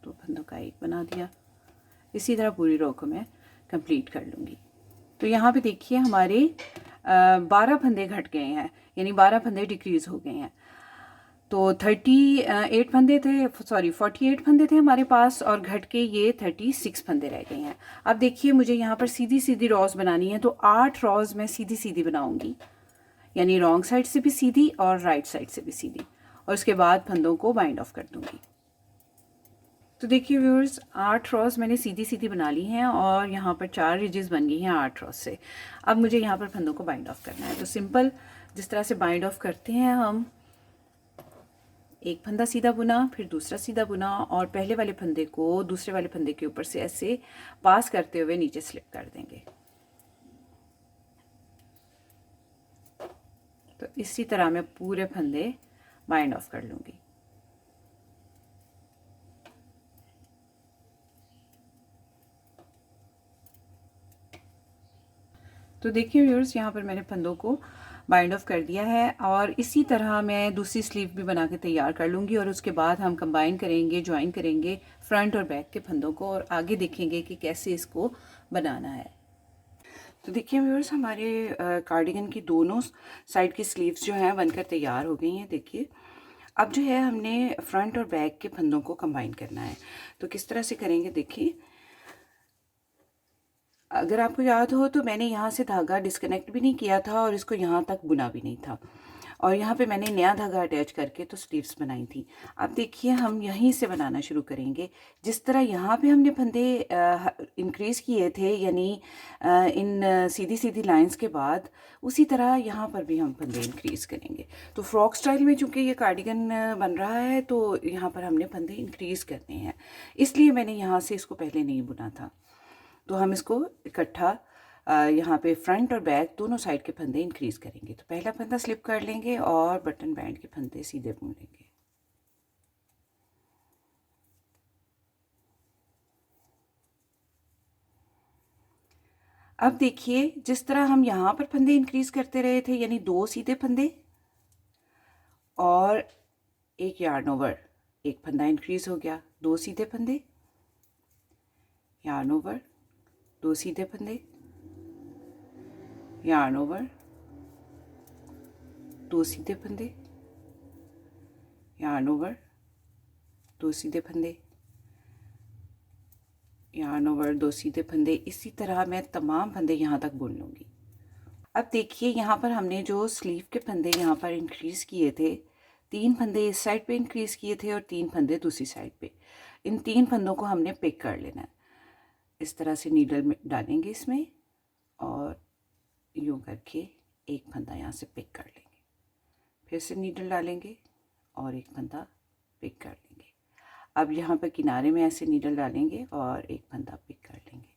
[SPEAKER 1] दो फंदों का एक बना दिया। इसी तरह पूरी रो को मैं कंप्लीट कर लूँगी। तो यहाँ पे देखिए हमारे 12 फंदे घट गए हैं, यानी 12 फंदे डिक्रीज़ हो गए हैं। तो 38 फंदे थे, 48 फंदे थे हमारे पास, और घट के ये 36 फंदे रह गए हैं। अब देखिए, मुझे यहाँ पर सीधी सीधी रॉज बनानी है, तो 8 रॉज मैं सीधी सीधी बनाऊंगी, यानी रॉन्ग साइड से भी सीधी और राइट साइड से भी सीधी, और उसके बाद फंदों को बाइंड ऑफ कर दूंगी। तो देखिए व्यूअर्स, 8 रॉज मैंने सीधी सीधी बना ली हैं और यहाँ पर 4 रिजेस बन गई हैं 8 रॉज से। अब मुझे यहाँ पर फंदों को बाइंड ऑफ करना है। तो सिंपल जिस तरह से बाइंड ऑफ करते हैं हम, एक फंदा सीधा बुना, फिर दूसरा सीधा बुना, और पहले वाले फंदे को दूसरे वाले फंदे के ऊपर से ऐसे पास करते हुए नीचे स्लिप कर देंगे। तो इसी तरह मैं पूरे फंदे बाइंड ऑफ कर लूँगी। तो देखिए व्यूअर्स, यहाँ पर मैंने फंदों को बाइंड ऑफ कर दिया है, और इसी तरह मैं दूसरी स्लीव भी बना के तैयार कर लूँगी, और उसके बाद हम कंबाइन करेंगे, ज्वाइन करेंगे फ्रंट और बैक के फंदों को, और आगे देखेंगे कि कैसे इसको बनाना है। तो देखिए व्यूअर्स, हमारे कार्डिगन की दोनों साइड की स्लीव्स जो हैं बनकर तैयार हो गई हैं। देखिए, अब जो है हमने फ्रंट और बैक के फंदों को कंबाइन करना है। तो किस तरह से करेंगे, देखिए, अगर आपको याद हो तो मैंने यहाँ से धागा डिस्कनेक्ट भी नहीं किया था और इसको यहाँ तक बुना भी नहीं था, और यहाँ पे मैंने नया धागा अटैच करके तो स्लीव्स बनाई थी। अब देखिए, हम यहीं से बनाना शुरू करेंगे। जिस तरह यहाँ पे हमने फंदे इंक्रीज़ किए थे, यानी इन सीधी सीधी लाइंस के बाद, उसी तरह यहाँ पर भी हम फंदे इंक्रीज़ करेंगे। तो फ्रॉक स्टाइल में चूँकि ये कार्डिगन बन रहा है, तो यहाँ पर हमने फंदे इंक्रीज़ करने हैं, इसलिए मैंने यहाँ से इसको पहले नहीं बुना था। तो हम इसको इकट्ठा यहाँ पे फ्रंट और बैक दोनों साइड के फंदे इंक्रीज़ करेंगे। तो पहला फंदा स्लिप कर लेंगे और बटन बैंड के फंदे सीधे बुन लेंगे। अब देखिए, जिस तरह हम यहाँ पर फंदे इंक्रीज़ करते रहे थे, यानी दो सीधे फंदे और एक यार्न ओवर, एक फंदा इंक्रीज़ हो गया, दो सीधे फंदे, यार्न ओवर, दो सीधे फंदे, यार्न ओवर, दो सीधे फंदे, यार्न ओवर, दो सीधे फंदे, यार्न ओवर, दो सीधे फंदे। इसी तरह मैं तमाम फंदे यहाँ तक बुन लूँगी। अब देखिए, यहाँ पर हमने जो स्लीव के फंदे यहाँ पर इंक्रीज़ किए थे, 3 फंदे इस साइड पे इंक्रीज़ किए थे और 3 फंदे दूसरी साइड पे, इन 3 फंदों को हमने पिक कर लेना है। इस तरह से नीडल में डालेंगे इसमें, और यूँ करके एक फंदा यहाँ से पिक कर लेंगे, फिर से नीडल डालेंगे और एक फंदा पिक कर लेंगे। अब यहाँ पर किनारे में ऐसे नीडल डालेंगे और एक फंदा पिक कर लेंगे।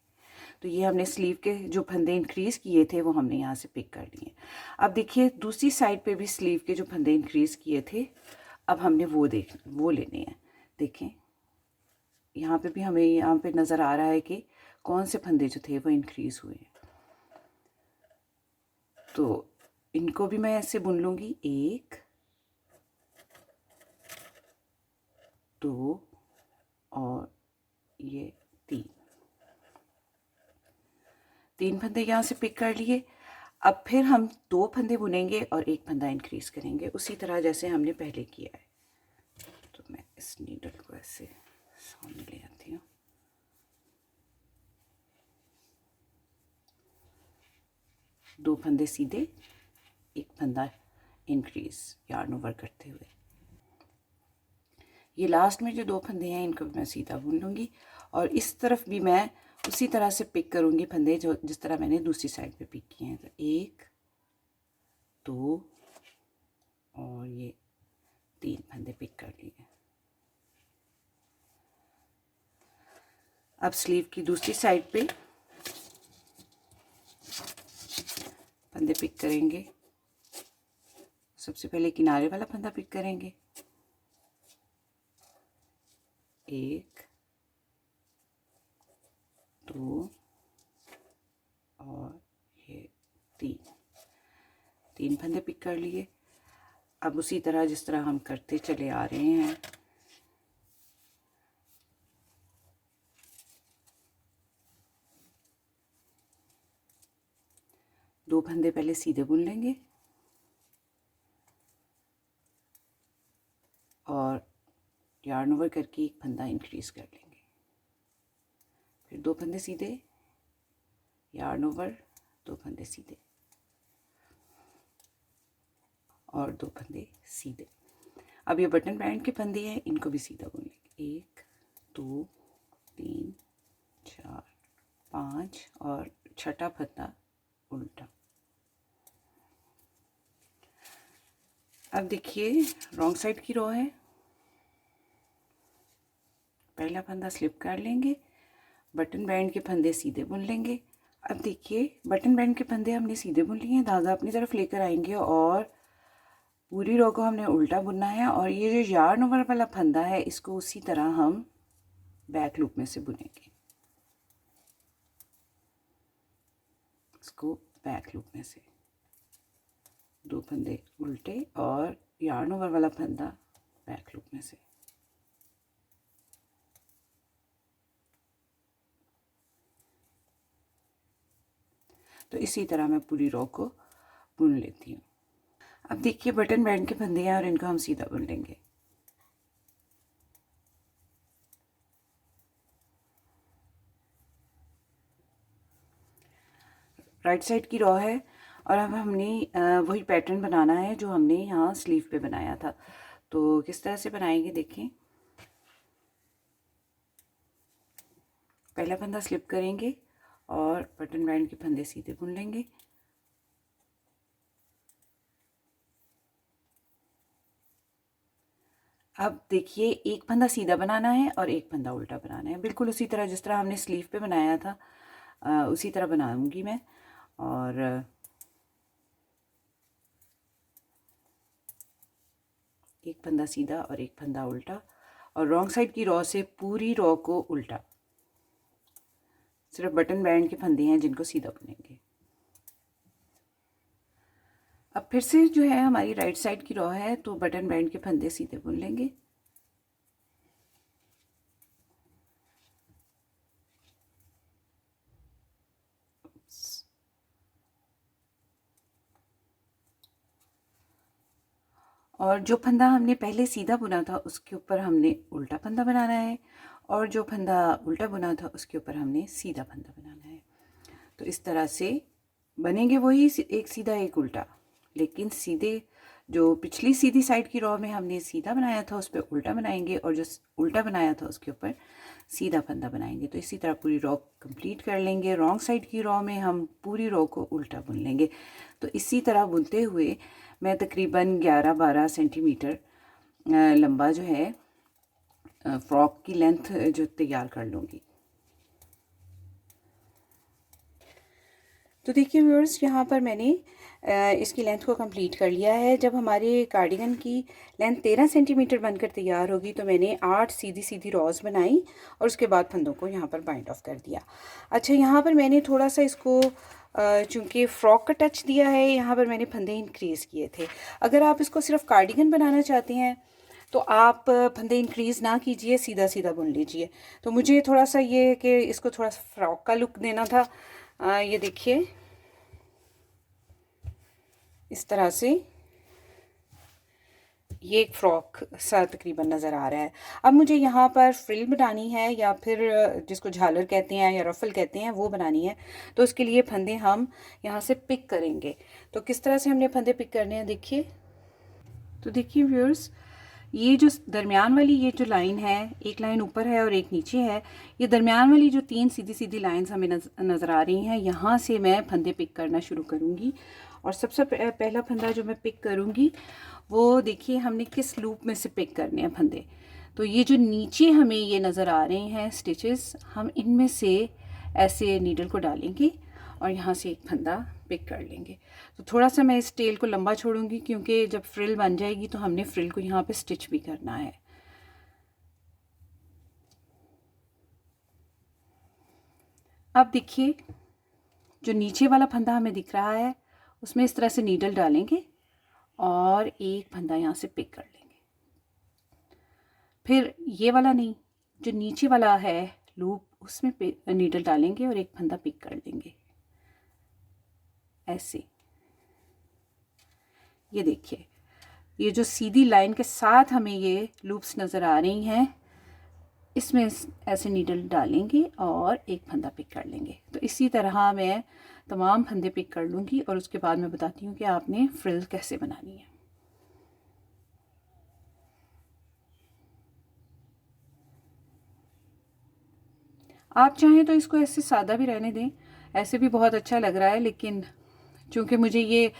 [SPEAKER 1] तो ये हमने स्लीव के जो फंदे इंक्रीज़ किए थे वो हमने यहाँ से पिक कर लिए। अब देखिए, दूसरी साइड पे भी स्लीव के जो फंदे इंक्रीज़ किए थे, अब हमने वो लेने हैं। देखें, यहाँ पे भी हमें यहाँ पे नज़र आ रहा है कि कौन से फंदे जो थे वो इंक्रीज़ हुए हैं। तो इनको भी मैं ऐसे बुन लूँगी, 1, 2 और ये 3 फंदे यहाँ से पिक कर लिए। अब फिर हम 2 फंदे बुनेंगे और एक फंदा इंक्रीज़ करेंगे, उसी तरह जैसे हमने पहले किया है। तो मैं इस नीडल को ऐसे सामने ले आती हूँ। 2 फंदे सीधे, 1 फंदा इंक्रीज़ यार्न ओवर करते हुए। ये लास्ट में जो 2 फंदे हैं इनको मैं सीधा बुन लूँगी और इस तरफ भी मैं उसी तरह से पिक करूँगी फंदे जो जिस तरह मैंने दूसरी साइड पे पिक किए हैं। तो 1 2 और ये 3 फंदे पिक कर लिए। अब स्लीव की दूसरी साइड पे फंदे पिक करेंगे। सबसे पहले किनारे वाला फंदा पिक करेंगे, 1 2 और ये 3 फंदे पिक कर लिए। अब उसी तरह जिस तरह हम करते चले आ रहे हैं, दो फंदे पहले सीधे बुन लेंगे और यार्न ओवर करके 1 फंदा इंक्रीज कर लेंगे। फिर 2 फंदे सीधे, यार्न ओवर, 2 फंदे सीधे और 2 फंदे सीधे। अब ये बटन बैंड के फंदे हैं, इनको भी सीधा बुन लेंगे। 1 2 3 4 5 और छठा फंदा उल्टा। अब देखिए रॉन्ग साइड की रो है, पहला फंदा स्लिप कर लेंगे, बटन बैंड के फंदे सीधे बुन लेंगे। अब देखिए बटन बैंड के फंदे हमने सीधे बुन लिए हैं, धागा अपनी तरफ लेकर आएंगे और पूरी रो को हमने उल्टा बुनना है और ये जो यार्न ओवर वाला फंदा है इसको उसी तरह हम बैक लूप में से बुनेंगे। इसको बैक लूप में से 2 फंदे उल्टे और यार्न ओवर वाला फंदा बैक लूप में से। तो इसी तरह मैं पूरी रो को बुन लेती हूँ। अब देखिए बटन बैंड के फंदे हैं और इनको हम सीधा बुन लेंगे। राइट साइड की रो है और अब हमने वही पैटर्न बनाना है जो हमने यहाँ स्लीव पे बनाया था। तो किस तरह से बनाएंगे देखें। पहला फंदा स्लिप करेंगे और बटन बैंड के फंदे सीधे बुन लेंगे। अब देखिए एक फंदा सीधा बनाना है और एक फंदा उल्टा बनाना है, बिल्कुल उसी तरह जिस तरह हमने स्लीव पे बनाया था उसी तरह बनाऊंगी मैं। और एक फंदा सीधा और एक फंदा उल्टा और रॉन्ग साइड की रो से पूरी रो को उल्टा। सिर्फ बटन बैंड के फंदे हैं जिनको सीधा बुनेंगे। अब फिर से जो है हमारी राइट साइड की रो है तो बटन बैंड के फंदे सीधे बुन लेंगे। और जो फंदा हमने पहले सीधा बुना था उसके ऊपर हमने उल्टा फंदा बनाना है और जो फंदा उल्टा बुना था उसके ऊपर हमने सीधा फंदा बनाना है। तो इस तरह से बनेंगे वही एक सीधा एक उल्टा, लेकिन सीधे जो पिछली सीधी साइड की रो में हमने सीधा बनाया था उस पर उल्टा बनाएंगे और जो उल्टा बनाया था उसके ऊपर सीधा फंदा बनाएंगे। तो इसी तरह पूरी रो कंप्लीट कर लेंगे। रॉन्ग साइड की रो में हम पूरी रो को उल्टा बुन लेंगे। तो इसी तरह बुनते हुए मैं तकरीबन 11-12 सेंटीमीटर लंबा जो है फ्रॉक की लेंथ जो तैयार कर लूँगी। तो देखिए व्यूअर्स यहाँ पर मैंने इसकी लेंथ को कंप्लीट कर लिया है। जब हमारे कार्डिगन की लेंथ 13 सेंटीमीटर बनकर तैयार होगी तो मैंने 8 सीधी सीधी रॉज बनाई और उसके बाद फंदों को यहाँ पर बाइंड ऑफ कर दिया। अच्छा यहाँ पर मैंने थोड़ा सा इसको चूँकि फ्रॉक का टच दिया है, यहाँ पर मैंने फंदे इंक्रीज़ किए थे। अगर आप इसको सिर्फ कार्डिगन बनाना चाहते हैं तो आप फंदे इंक्रीज़ ना कीजिए, सीधा सीधा बुन लीजिए। तो मुझे थोड़ा सा ये कि इसको थोड़ा सा फ्रॉक का लुक देना था। ये देखिए इस तरह से ये एक फ्रॉक सा तकरीबन नज़र आ रहा है। अब मुझे यहाँ पर फ्रिल बनानी है, या फिर जिसको झालर कहते हैं या रफल कहते हैं, वो बनानी है। तो उसके लिए फंदे हम यहाँ से पिक करेंगे। तो किस तरह से हमने फंदे पिक करने हैं देखिए। तो देखिए व्यूअर्स, ये जो दरमियान वाली ये जो लाइन है, एक लाइन ऊपर है और एक नीचे है, ये दरमियान वाली जो 3 सीधी सीधी लाइंस हमें नज़र आ रही हैं, यहाँ से मैं फंदे पिक करना शुरू करूँगी। और सबसे पहला फंदा जो मैं पिक करूँगी वो देखिए हमने किस लूप में से पिक करने हैं फंदे। तो ये जो नीचे हमें ये नज़र आ रहे हैं स्टिचेस, हम इनमें से ऐसे नीडल को डालेंगे और यहाँ से एक फंदा पिक कर लेंगे। तो थोड़ा सा मैं इस टेल को लंबा छोड़ूंगी, क्योंकि जब फ्रिल बन जाएगी तो हमने फ्रिल को यहाँ पे स्टिच भी करना है। अब देखिए, जो नीचे वाला फंदा हमें दिख रहा है उसमें इस तरह से नीडल डालेंगे और एक फंदा यहाँ से पिक कर लेंगे। फिर ये वाला नहीं, जो नीचे वाला है लूप, उसमें नीडल डालेंगे और एक फंदा पिक कर लेंगे ऐसे। ये देखिए, ये जो सीधी लाइन के साथ हमें ये लूप्स नज़र आ रही हैं, इसमें ऐसे नीडल डालेंगे और एक फंदा पिक कर लेंगे। तो इसी तरह मैं तमाम फंदे पिक कर लूँगी और उसके बाद मैं बताती हूँ कि आपने फ्रिल कैसे बनानी है। आप चाहें तो इसको ऐसे सादा भी रहने दें, ऐसे भी बहुत अच्छा लग रहा है, लेकिन चूँकि मुझे ये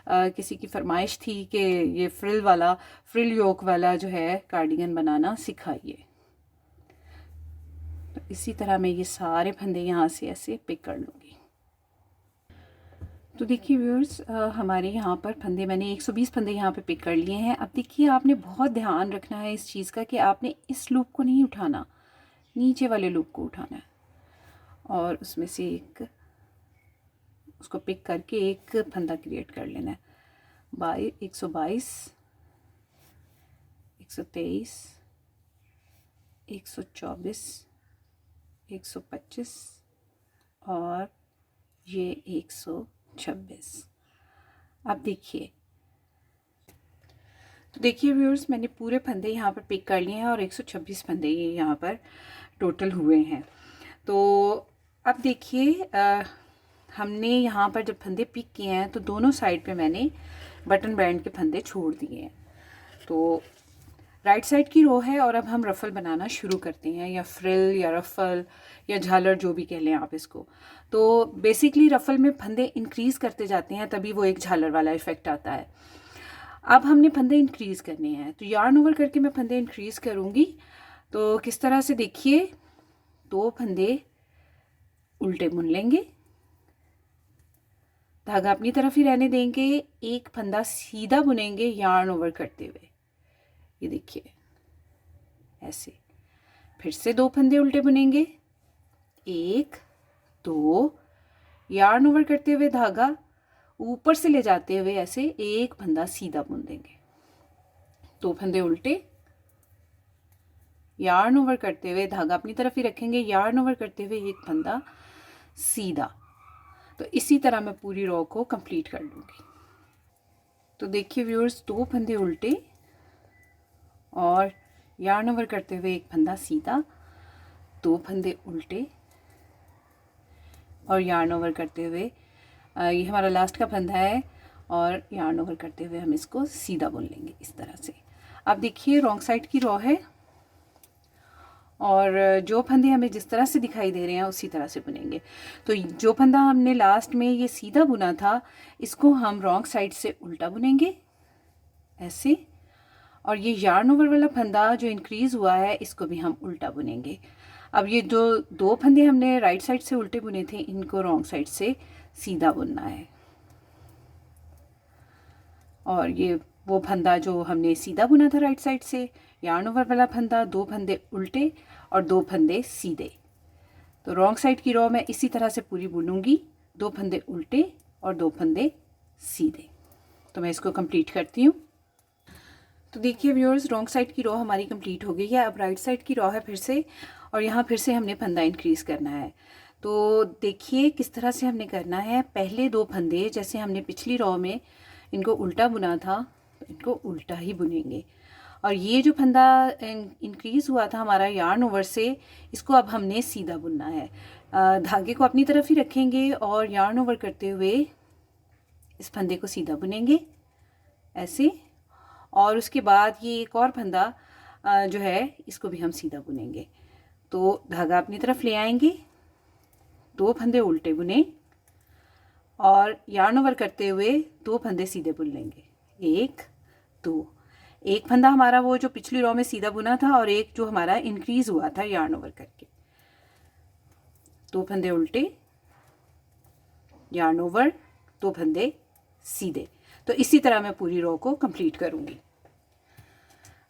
[SPEAKER 1] किसी की फरमाइश थी कि ये फ्रिल योक वाला जो है कार्डिगन बनाना सिखाइए, तो इसी तरह मैं ये सारे फंदे यहाँ से ऐसे पिक कर लूँगी। तो देखिए व्यूअर्स, हमारे यहाँ पर फंदे मैंने 120 फंदे यहाँ पे पिक कर लिए हैं। अब देखिए, आपने बहुत ध्यान रखना है इस चीज़ का कि आपने इस लूप को नहीं उठाना, नीचे वाले लूप को उठाना है और उसमें से उसको पिक करके एक फंदा क्रिएट कर लेना है। 122, 123, 124, 125 और ये 126। अब देखिए, तो देखिए व्यूअर्स, मैंने पूरे फंदे यहाँ पर पिक कर लिए हैं और 126 फंदे ये यहाँ पर टोटल हुए हैं। तो अब देखिए, हमने यहाँ पर जब फंदे पिक किए हैं तो दोनों साइड पे मैंने बटन बैंड के फंदे छोड़ दिए हैं। तो राइट साइड की रो है और अब हम रफ़ल बनाना शुरू करते हैं, या फ्रिल या रफ़ल या झालर, जो भी कह लें आप इसको। तो बेसिकली रफ़ल में फंदे इंक्रीज़ करते जाते हैं, तभी वो एक झालर वाला इफ़ेक्ट आता है। अब हमने फंदे इंक्रीज़ करने हैं, तो यार्न ओवर करके मैं फंदे इंक्रीज़ करूँगी। तो किस तरह से देखिए, 2 फंदे उल्टे बुन लेंगे, धागा अपनी तरफ ही रहने देंगे, एक फंदा सीधा बुनेंगे यार्न ओवर करते हुए, ये देखिए ऐसे। फिर से 2 फंदे उल्टे बुनेंगे, 1 2, यार्न ओवर करते हुए धागा ऊपर से ले जाते हुए ऐसे एक फंदा सीधा बुन देंगे, 2 फंदे उल्टे, यार्न ओवर करते हुए धागा अपनी तरफ ही रखेंगे, यार्न ओवर करते हुए एक फंदा सीधा। तो इसी तरह मैं पूरी रो को कंप्लीट कर लूँगी। तो देखिए व्यूअर्स, 2 फंदे उल्टे और यार्न ओवर करते हुए एक फंदा सीधा, 2 फंदे उल्टे और यार्न ओवर करते हुए, ये हमारा लास्ट का फंदा है, और यार्न ओवर करते हुए हम इसको सीधा बुन लेंगे इस तरह से। अब देखिए, रॉन्ग साइड की रो है और जो फंदे हमें जिस तरह से दिखाई दे रहे हैं उसी तरह से बुनेंगे। तो जो फंदा हमने लास्ट में ये सीधा बुना था, इसको हम रॉन्ग साइड से उल्टा बुनेंगे ऐसे, और ये यार्न ओवर वाला फंदा जो इंक्रीज़ हुआ है, इसको भी हम उल्टा बुनेंगे। अब ये जो 2 फंदे हमने राइट साइड से उल्टे बुने थे, इनको रॉन्ग साइड से सीधा बुनना है। और ये वो फंदा जो हमने सीधा बुना था राइट साइड से, यार्न ओवर वाला फंदा, 2 फंदे उल्टे और 2 फंदे सीधे। तो रॉन्ग साइड की रो मैं इसी तरह से पूरी बुनूंगी, 2 फंदे उल्टे और 2 फंदे सीधे। तो मैं इसको कंप्लीट करती हूँ। तो देखिए व्यूअर्स, रॉन्ग साइड की रो हमारी कंप्लीट हो गई है। अब राइट साइड की रो है फिर से, और यहाँ फिर से हमने फंदा इंक्रीज़ करना है। तो देखिए किस तरह से हमने करना है। पहले 2 फंदे जैसे हमने पिछली रो में इनको उल्टा बुना था, तो इनको उल्टा ही बुनेंगे। और ये जो फंदा इंक्रीज़ हुआ था हमारा यार्न ओवर से, इसको अब हमने सीधा बुनना है। धागे को अपनी तरफ ही रखेंगे और यार्न ओवर करते हुए इस फंदे को सीधा बुनेंगे ऐसे। और उसके बाद ये एक और फंदा जो है इसको भी हम सीधा बुनेंगे। तो धागा अपनी तरफ ले आएंगे, 2 फंदे उल्टे बुने और यार्न ओवर करते हुए 2 फंदे सीधे बुन लेंगे। 1 2, एक फंदा हमारा वो जो पिछली रो में सीधा बुना था और एक जो हमारा इंक्रीज हुआ था यार्न ओवर करके। 2 फंदे उल्टे, यार्न ओवर, 2 फंदे सीधे। तो इसी तरह मैं पूरी रो को कंप्लीट करूंगी।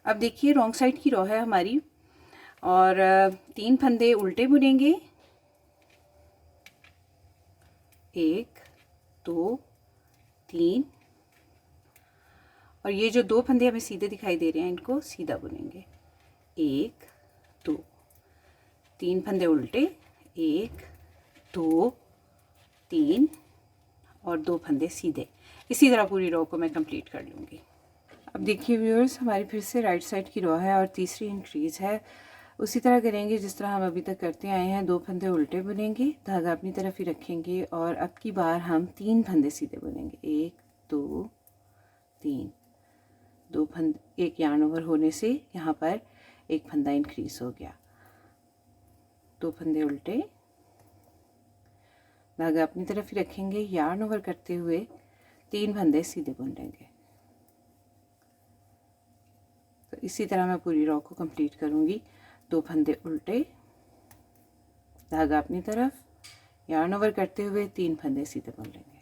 [SPEAKER 1] अब देखिए रॉन्ग साइड की रो है हमारी और 3 फंदे उल्टे बुनेंगे, 1 2 3, और ये जो 2 फंदे हमें सीधे दिखाई दे रहे हैं इनको सीधा बुनेंगे। 1 2, 3 फंदे उल्टे, 1 2 3 और 2 फंदे सीधे। इसी तरह पूरी रो को मैं कंप्लीट कर लूँगी। अब देखिए व्यूअर्स, हमारी फिर से राइट साइड की रो है और तीसरी इंक्रीज़ है। उसी तरह करेंगे जिस तरह हम अभी तक करते आए हैं। 2 फंदे उल्टे बुनेंगे, धागा अपनी तरफ ही रखेंगे और अब की बार हम 3 फंदे सीधे बुनेंगे। 1 2 3, 2 फंदे, एक यार्न ओवर होने से यहाँ पर एक फंदा इंक्रीज हो गया। 2 फंदे उल्टे, धागा अपनी तरफ ही रखेंगे, यार्न ओवर करते हुए 3 फंदे सीधे बुन लेंगे। तो इसी तरह मैं पूरी रो को कंप्लीट करूँगी। 2 फंदे उल्टे, धागा अपनी तरफ, यार्न ओवर करते हुए 3 फंदे सीधे बुन लेंगे।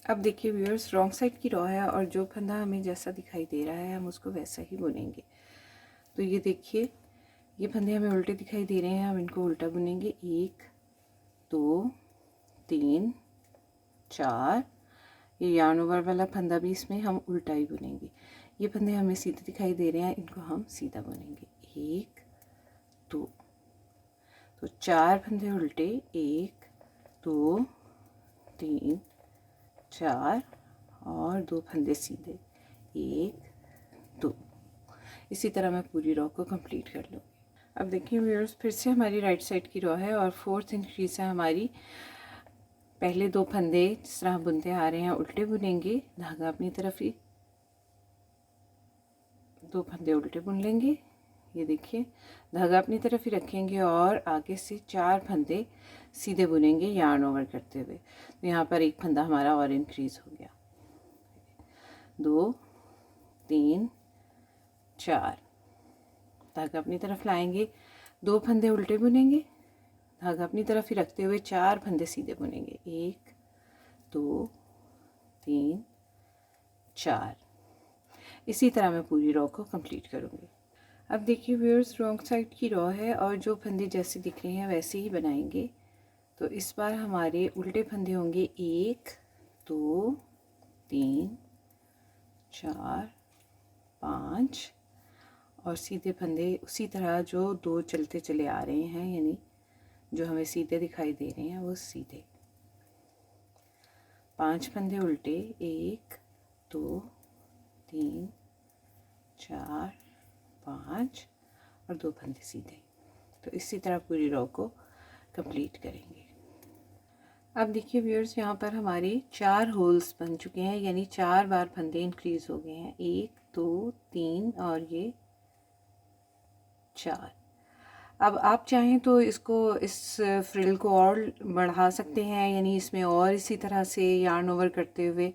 [SPEAKER 1] अब देखिए व्यूअर्स, रॉन्ग साइड की रो है और जो फंदा हमें जैसा दिखाई दे रहा है हम उसको वैसा ही बुनेंगे। तो ये देखिए, ये फंदे हमें उल्टे दिखाई दे रहे हैं, हम इनको उल्टा बुनेंगे। 1 2 3 4, ये यार्न ओवर वाला फंदा भी इसमें हम उल्टा ही बुनेंगे। ये फंदे हमें सीधे दिखाई दे रहे हैं, इनको हम सीधा बुनेंगे। 1 2, तो 4 फंदे उल्टे, 1 2 3 4 और 2 फंदे सीधे, 1 2। इसी तरह मैं पूरी रो को कंप्लीट कर लूँगी। अब देखिए व्यूअर्स, फिर से हमारी राइट साइड की रो है और 4th इंक्रीज है हमारी। पहले 2 फंदे जिस तरह बुनते आ रहे हैं उल्टे बुनेंगे, धागा अपनी तरफ ही, 2 फंदे उल्टे बुन लेंगे। ये देखिए, धागा अपनी तरफ ही रखेंगे और आगे से 4 फंदे सीधे बुनेंगे यार्न ओवर करते हुए। तो यहाँ पर एक फंदा हमारा और इंक्रीज हो गया। 2 3 4, धागा अपनी तरफ लाएंगे, 2 फंदे उल्टे बुनेंगे, धागा अपनी तरफ ही रखते हुए 4 फंदे सीधे बुनेंगे। 1 2 3 4। इसी तरह मैं पूरी रो को कंप्लीट करूँगी। अब देखिए व्यूअर्स, रॉन्ग साइड की रो है और जो फंदे जैसे दिख रहे हैं वैसे ही बनाएंगे। तो इस बार हमारे उल्टे फंदे होंगे 1 2 3 4 5 और सीधे फंदे उसी तरह जो 2 चलते चले आ रहे हैं, यानी जो हमें सीधे दिखाई दे रहे हैं वो सीधे। 5 फंदे उल्टे, 1 2 3 4 5 और 2 फंदे सीधे। तो इसी तरह पूरी रो को कंप्लीट करेंगे। अब देखिए व्यूअर्स, यहाँ पर हमारे 4 होल्स बन चुके हैं, यानी 4 बार फंदे इंक्रीज हो गए हैं। 1 2 3 और ये 4। अब आप चाहें तो इसको, इस फ्रिल को और बढ़ा सकते हैं, यानी इसमें और इसी तरह से यार्न ओवर करते हुए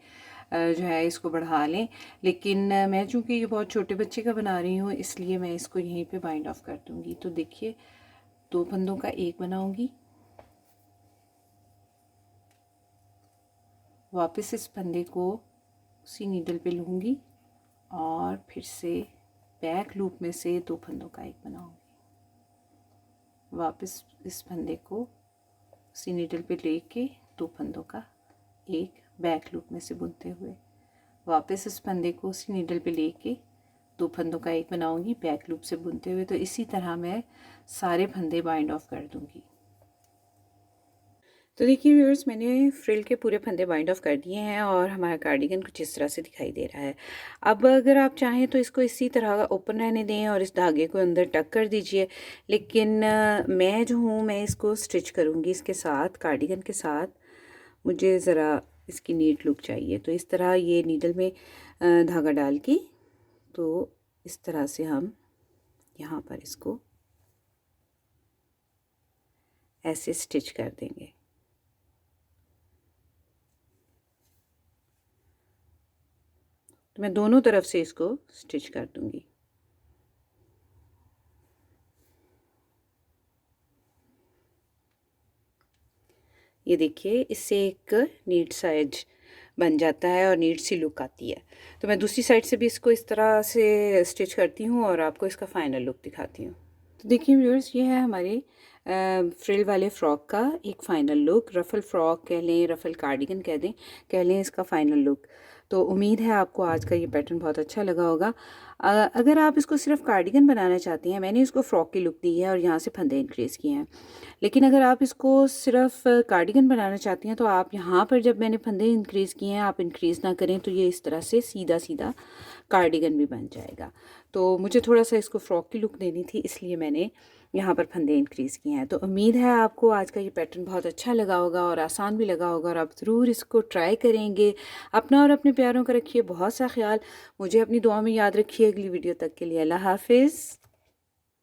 [SPEAKER 1] जो है इसको बढ़ा लें। लेकिन मैं चूँकि ये बहुत छोटे बच्चे का बना रही हूँ इसलिए मैं इसको यहीं पे बाइंड ऑफ कर दूँगी। तो देखिए, 2 फंदों का एक बनाऊँगी, वापस इस फंदे को उसी नीडल पे लूँगी और फिर से बैक लूप में से 2 फंदों का एक बनाऊँगी। वापस इस फंदे को उसी नीडल पे लेके 2 फंदों का एक बैक लूप में से बुनते हुए, वापस इस फंदे को उसी नीडल पे लेके 2 फंदों का एक बनाऊंगी बैक लूप से बुनते हुए। तो इसी तरह मैं सारे फंदे बाइंड ऑफ कर दूंगी। तो देखिए व्यूअर्स, मैंने फ्रिल के पूरे फंदे बाइंड ऑफ कर दिए हैं और हमारा कार्डिगन कुछ इस तरह से दिखाई दे रहा है। अब अगर आप चाहें तो इसको इसी तरह ओपन रहने दें और इस धागे को अंदर टक कर दीजिए, लेकिन मैं जो हूँ मैं इसको स्टिच करूँगी इसके साथ, कार्डिगन के साथ। मुझे ज़रा इसकी नीट लुक चाहिए, तो इस तरह ये नीडल में धागा डाल के, तो इस तरह से हम यहाँ पर इसको ऐसे स्टिच कर देंगे। तो मैं दोनों तरफ से इसको स्टिच कर दूंगी। ये देखिए, इससे एक नीट सा एज बन जाता है और नीट सी लुक आती है। तो मैं दूसरी साइड से भी इसको इस तरह से स्टिच करती हूँ और आपको इसका फाइनल लुक दिखाती हूँ। तो देखिए व्यूअर्स, ये है हमारे फ्रिल वाले फ़्रॉक का एक फ़ाइनल लुक। रफ़ल फ़्रॉक कह लें, रफ़ल कार्डिगन कह लें, इसका फ़ाइनल लुक। तो उम्मीद है आपको आज का ये पैटर्न बहुत अच्छा लगा होगा। अगर आप इसको सिर्फ कार्डिगन बनाना चाहते हैं, मैंने इसको फ़्रॉक की लुक दी है और यहाँ से फंदे इंक्रीज़ किए हैं। लेकिन अगर आप इसको सिर्फ कार्डिगन बनाना चाहती हैं, तो आप यहाँ पर जब मैंने फंदे इंक्रीज़ किए हैं, आप इंक्रीज़ ना करें तो ये इस तरह से सीधा सीधा कार्डिगन भी बन जाएगा। तो मुझे थोड़ा सा इसको फ़्रॉक की लुक देनी थी, इसलिए मैंने यहाँ पर फंदे इंक्रीज़ किए हैं। तो उम्मीद है आपको आज का ये पैटर्न बहुत अच्छा लगा होगा और आसान भी लगा होगा और आप ज़रूर इसको ट्राई करेंगे। अपना और अपने प्यारों का रखिए बहुत सा ख्याल। मुझे अपनी दुआ में याद रखिए। अगली वीडियो तक के लिए अल्लाह हाफ़िज़।